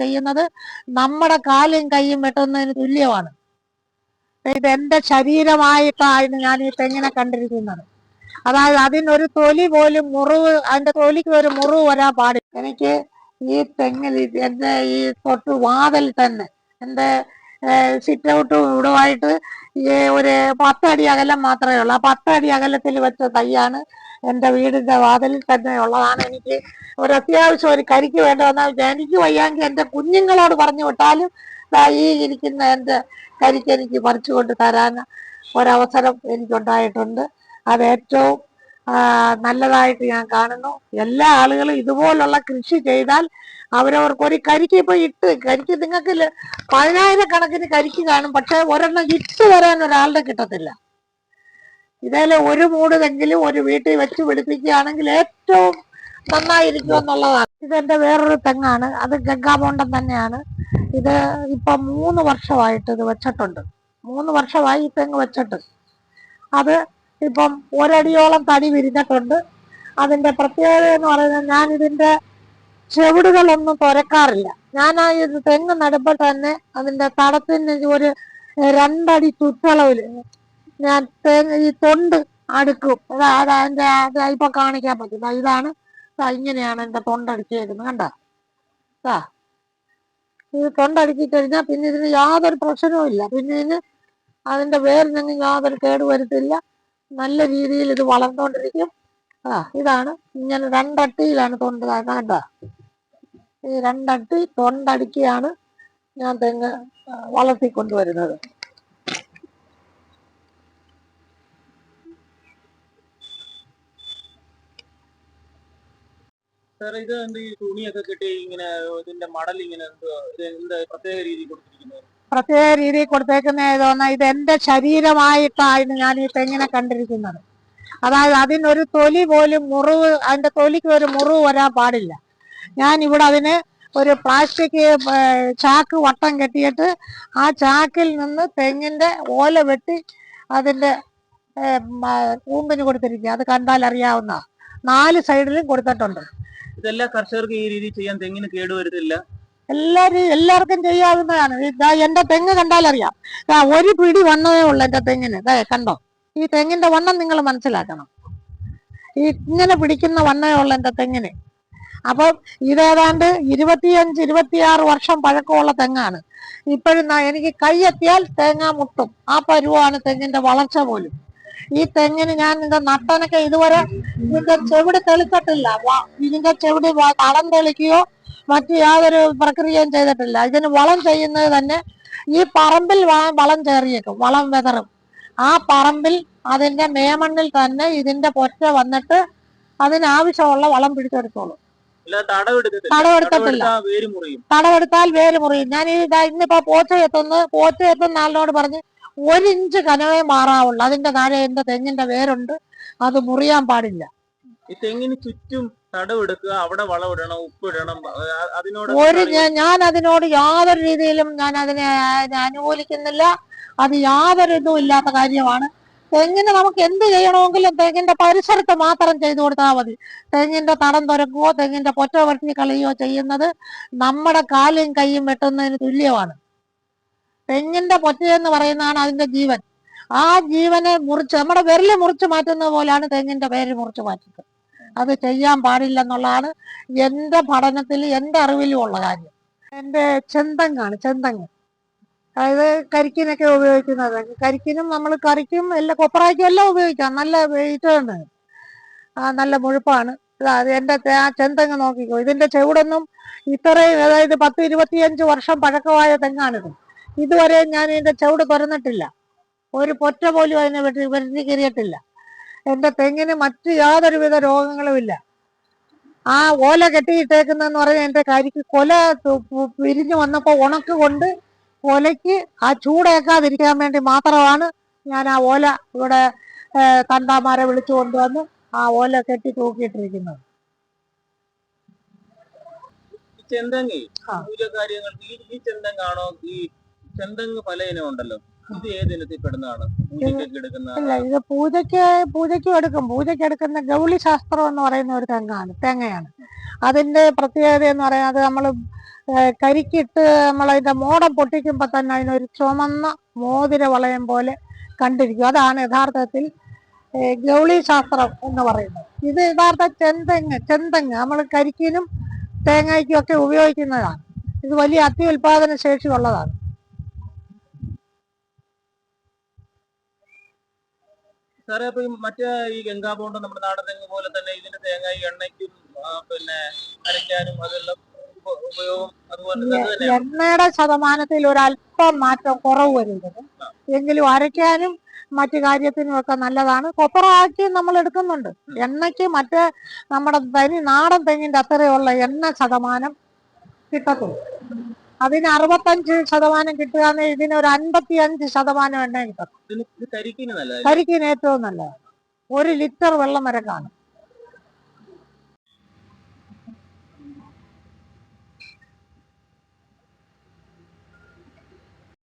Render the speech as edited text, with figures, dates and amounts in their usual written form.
ചെയ്യുന്നത് നമ്മുടെ കാലും കൈയും വെട്ടുന്നതിന് തുല്യമാണ്. ഇത് എന്റെ ശരീരമായിട്ടാണ് ഞാൻ ഈ തെങ്ങിനെ കണ്ടിരിക്കുന്നത്. അതായത് അതിനൊരു തൊലി പോലും മുറിവ്, അതിന്റെ തൊലിക്ക് ഒരു മുറിവ് വരാൻ പാടില്ല. എനിക്ക് ഈ തെങ്ങിൽ എന്റെ ഈ തൊട്ട് വാതിൽ തന്നെ എന്റെ സിറ്റ് ഔട്ടും ഇവിടുമായിട്ട് ഒരു 10 അടി അകലം മാത്രമേ ഉള്ളൂ. ആ 10 അടി അകലത്തിൽ വെച്ച തൈയാണ് എൻ്റെ വീടിന്റെ വാതിലിൽ തന്നെ ഉള്ളതാണ്. എനിക്ക് ഒരു അത്യാവശ്യം ഒരു കരിക്ക് വേണ്ട വന്നാൽ എനിക്ക് വയ്യാങ്കിൽ എൻ്റെ കുഞ്ഞുങ്ങളോട് പറഞ്ഞു വിട്ടാലും ഈ ഇരിക്കുന്ന എൻ്റെ കരിക്ക് എനിക്ക് പറിച്ചുകൊണ്ട് തരാൻ ഒരവസരം എനിക്കുണ്ടായിട്ടുണ്ട്. അത് ഏറ്റവും നല്ലതായിട്ട് ഞാൻ കാണുന്നു. എല്ലാ ആളുകളും ഇതുപോലുള്ള കൃഷി ചെയ്താൽ അവരവർക്ക് ഒരു കരിക്ക് ഇപ്പൊ കരിക്ക് നിങ്ങൾക്ക് 10,000 കണക്കിന് കരിക്ക് കാണും, പക്ഷെ ഒരെണ്ണം ഇട്ട് തരാൻ ഒരാളുടെ കിട്ടത്തില്ല. ഇതേലെ ഒരു മൂടെങ്കിലും ഒരു വീട്ടിൽ വെച്ച് പിടിപ്പിക്കുകയാണെങ്കിൽ ഏറ്റവും നന്നായിരിക്കും എന്നുള്ളതാണ്. ഇതെന്റെ വേറൊരു തെങ്ങാണ്, അത് ഗംഗാബോണ്ടം തന്നെയാണ്. ഇത് ഇപ്പൊ 3 വർഷമായിട്ട് ഇത് വെച്ചിട്ടുണ്ട്. 3 വർഷമായി ഈ തെങ്ങ് വെച്ചിട്ട്. അത് ഇപ്പം 1 അടിയോളം തടി വിരിഞ്ഞിട്ടുണ്ട്. അതിന്റെ പ്രത്യേകത എന്ന് പറയുന്നത്, ഞാൻ ഇതിന്റെ ചെവിടുകളൊന്നും തുരക്കാറില്ല. ഞാൻ ആ ഇത് തെങ്ങ് നടുമ്പോൾ തന്നെ അതിന്റെ തടത്തിന് ഒരു 2 അടി ചുറ്റളവിൽ ഞാൻ ഈ തൊണ്ട് അടുക്കും. അതിന്റെ ഇപ്പൊ കാണിക്കാൻ പറ്റും. ഇതാണ്, ഇങ്ങനെയാണ് എന്റെ തൊണ്ടടിച്ചേക്കുന്നത്. കണ്ട ഇത് തൊണ്ടടുക്കി കഴിഞ്ഞാൽ പിന്നെ ഇതിന് യാതൊരു പ്രശ്നവും ഇല്ല. പിന്നെ ഇതിന് അതിന്റെ വേരിനൊന്നും യാതൊരു കേടുവരുത്തില്ല. നല്ല രീതിയിൽ ഇത് വളർന്നുകൊണ്ടിരിക്കും. ഇതാണ് ഇങ്ങനെ 2 അട്ടിയിലാണ് തൊണ്ട്. കണ്ട, ഈ 2 അട്ടി തൊണ്ടടുക്കിയാണ് ഞാൻ തെങ്ങ് വളർത്തിക്കൊണ്ടുവരുന്നത്. പ്രത്യേക രീതിയിൽ കൊടുത്തേക്കുന്ന ഏതോന്നാ, ഇത് എന്റെ ശരീരമായിട്ടാണ് ഞാൻ ഈ തെങ്ങിനെ കണ്ടിരിക്കുന്നത്. അതായത് അതിനൊരു തൊലി പോലും മുറിവ്, അതിന്റെ തൊലിക്ക് ഒരു മുറിവ് വരാൻ പാടില്ല. ഞാൻ ഇവിടെ അതിന് ഒരു പ്ലാസ്റ്റിക് ചാക്ക് വട്ടം കെട്ടിയിട്ട് ആ ചാക്കിൽ നിന്ന് തെങ്ങിന്റെ ഓല വെട്ടി അതിന്റെ കൂമ്പിന് കൊടുത്തിരിക്കുക. അത് കണ്ടാൽ അറിയാവുന്ന 4 സൈഡിലും കൊടുത്തിട്ടുണ്ട്. ഇതെല്ലാ കർഷകർക്ക് ഈ രീതി ചെയ്യാൻ തെങ്ങിന് കേടുവരുത്തില്ല. എല്ലാവർക്കും ചെയ്യാവുന്നതാണ്. എന്റെ തെങ്ങ് കണ്ടാൽ അറിയാം. ഒരു പിടി വണ്ണമേ ഉള്ളു എന്റെ തെങ്ങിന്. കണ്ടോ, ഈ തെങ്ങിന്റെ വണ്ണം നിങ്ങൾ മനസ്സിലാക്കണം. ഈ ഇങ്ങനെ പിടിക്കുന്ന വണ്ണമേ ഉള്ളു എന്റെ തെങ്ങിന്. അപ്പം ഇതേതാണ്ട് 25-26 വർഷം പഴക്കമുള്ള തെങ്ങാണ്. ഇപ്പോഴും എനിക്ക് കൈയെത്തിയാൽ തേങ്ങ മുട്ടും. ആ പരുവാണ് തെങ്ങിന്റെ വളർച്ച പോലും. ഈ തെങ്ങിന് ഞാൻ ഇതിന്റെ നട്ടനൊക്കെ ഇതുവരെ ഇതിന്റെ ചെവിട് തെളിച്ചിട്ടില്ല. ഇതിന്റെ ചെവിട് തടം തെളിക്കുകയോ മറ്റു യാതൊരു പ്രക്രിയയും ചെയ്തിട്ടില്ല. ഇതിന് വളം ചെയ്യുന്നത് തന്നെ ഈ പറമ്പിൽ വളം ചേറിയേക്കും, വളം വെതറും. ആ പറമ്പിൽ അതിന്റെ മേമണ്ണിൽ തന്നെ ഇതിന്റെ പൊറ്റ വന്നിട്ട് അതിനാവശ്യമുള്ള വളം പിടിച്ചെടുത്തോളൂ. തടവെടുത്തിട്ടില്ല. തടവെടുത്താൽ വേര് മുറിയും. ഞാൻ ഇന്നിപ്പോ പോച്ചയെത്തുന്ന ആളിനോട് പറഞ്ഞ് 1 ഇഞ്ച് കനവേ മാറാവുള്ളൂ. അതിന്റെ താഴെ എന്റെ തെങ്ങിന്റെ വേരുണ്ട്, അത് മുറിയാൻ പാടില്ല. ഈ തെങ്ങിന് ചുറ്റും തടവെടുക്കുക, അവിടെ വളമിടണം, ഉപ്പിടണം. ഞാൻ അതിനോട് യാതൊരു രീതിയിലും ഞാൻ അതിനെ അനുകൂലിക്കുന്നില്ല. അത് യാതൊരു ഇതും ഇല്ലാത്ത കാര്യമാണ്. തെങ്ങിന് നമുക്ക് എന്ത് ചെയ്യണമെങ്കിലും തെങ്ങിന്റെ പരിസരത്ത് മാത്രം ചെയ്തു കൊടുത്താൽ മതി. തെങ്ങിന്റെ തടം തുരക്കുകയോ തെങ്ങിന്റെ പൊറ്റ വെട്ടി കളയുകയോ ചെയ്യുന്നത് നമ്മുടെ കാലും കൈയും വെട്ടുന്നതിന് തുല്യമാണ്. തെങ്ങിന്റെ പൊറ്റയെന്ന് പറയുന്നതാണ് അതിന്റെ ജീവൻ. ആ ജീവനെ മുറിച്ച് നമ്മുടെ വിരല് മുറിച്ച് മാറ്റുന്നത് പോലെയാണ് തെങ്ങിന്റെ വേര് മുറിച്ച് മാറ്റുന്നത്. അത് ചെയ്യാൻ പാടില്ലെന്നുള്ളതാണ് എന്റെ പഠനത്തിൽ, എന്റെ അറിവിലും ഉള്ള കാര്യം. എന്റെ ചെന്തങ്ങാണ്, ചെന്തങ്ങ്. അതായത് കരിക്കിനൊക്കെ ഉപയോഗിക്കുന്നത്. കരിക്കിനും നമ്മൾ കറിക്കും എല്ലാം കൊപ്രായ്ക്കും എല്ലാം ഉപയോഗിക്കാം. നല്ല വെയിറ്റ് ഉണ്ട്, നല്ല മുഴുപ്പാണ്. എന്റെ ആ ചെന്തങ്ങ് നോക്കിക്കോ. ഇതിന്റെ ചെവിടൊന്നും ഇത്രയും, അതായത് 10-25 വർഷം പഴക്കമായ തെങ്ങാണിത്. ഇതുവരെ ഞാൻ ഇതിന്റെ ചെവിട് തുറന്നിട്ടില്ല. ഒരു പൊറ്റ പോലും അതിനെ വെട്ടി കയറിയിട്ടില്ല. എന്റെ തെങ്ങിന് മറ്റു യാതൊരുവിധ രോഗങ്ങളുമില്ല. ആ ഓല കെട്ടിയിട്ടേക്കുന്നെന്ന് പറഞ്ഞാൽ എന്റെ കരിക്ക് കൊല വിരിഞ്ഞു വന്നപ്പോൾ ഉണക്ക് കൊണ്ട് കൊലയ്ക്ക് ആ ചൂടേക്കാതിരിക്കാൻ വേണ്ടി മാത്രമാണ് ഞാൻ ആ ഓല ഇവിടെ തണ്ടാമാരെ വിളിച്ചു കൊണ്ടുവന്ന് ആ ഓല കെട്ടി തൂക്കിയിട്ടിരിക്കുന്നത്. ഈ ചെന്തങ്ങാണോ? ഈ ചെന്തങ്ങ് പല ഇനം ഉണ്ടല്ലോ, ഇത് ഏത് ഇനത്തിൽ പെടുന്നതാണ്? ഇല്ല, ഇത് പൂജയ്ക്കും എടുക്കും. പൂജയ്ക്ക് എടുക്കുന്ന ഗൗളി ശാസ്ത്രം എന്ന് പറയുന്ന ഒരു തേങ്ങയാണ്. അതിന്റെ പ്രത്യേകത എന്ന് പറയുന്നത്, നമ്മൾ കരിക്കിട്ട് നമ്മളതിന്റെ മോടം പൊട്ടിക്കുമ്പോ തന്നെ അതിനൊരു ചുമന്ന മോതിര വളയം പോലെ കണ്ടിരിക്കും. അതാണ് യഥാർത്ഥത്തിൽ ഗൗളി ശാസ്ത്രം എന്ന് പറയുന്നത്. ഇത് യഥാർത്ഥ ചെന്തെങ്ങ് നമ്മൾ കരിക്കിനും തേങ്ങയ്ക്കും ഒക്കെ ഉപയോഗിക്കുന്നതാണ്. ഇത് വലിയ അത്യുൽപാദന ശേഷിയുള്ളതാണ്. സാറേ അപ്പൊ മറ്റേ ഈ ഗംഗാബോണ്ട് നമ്മുടെ നാടൻ തെങ്ങ് പോലെ തന്നെ ഇതിന്റെ തേങ്ങ ഈ എണ്ണയ്ക്കും പിന്നെ അരയ്ക്കാനും അതെല്ലാം ഉപയോഗം അതുപോലെ തന്നെ എണ്ണയുടെ ശതമാനത്തിൽ ഒരല്പം മാറ്റം കുറവ് വരുന്നത്, എങ്കിലും അരയ്ക്കാനും മറ്റു കാര്യത്തിനും ഒക്കെ നല്ലതാണ്. കൊപ്രാക്കി നമ്മൾ എടുക്കുന്നുണ്ട്. എണ്ണയ്ക്ക് മറ്റേ നമ്മുടെ നാടൻ തെങ്ങിന്റെ അത്രയുള്ള എണ്ണ ശതമാനം കിട്ടത്തുള്ളൂ. അതിന് 65% കിട്ടുകയാണെങ്കിൽ ഇതിനൊരു 55% എണ്ണ കിട്ടും. കരിക്കിന് ഏറ്റവും നല്ലതാണ്. 1 ലിറ്റർ വെള്ളം വരെ കാണും.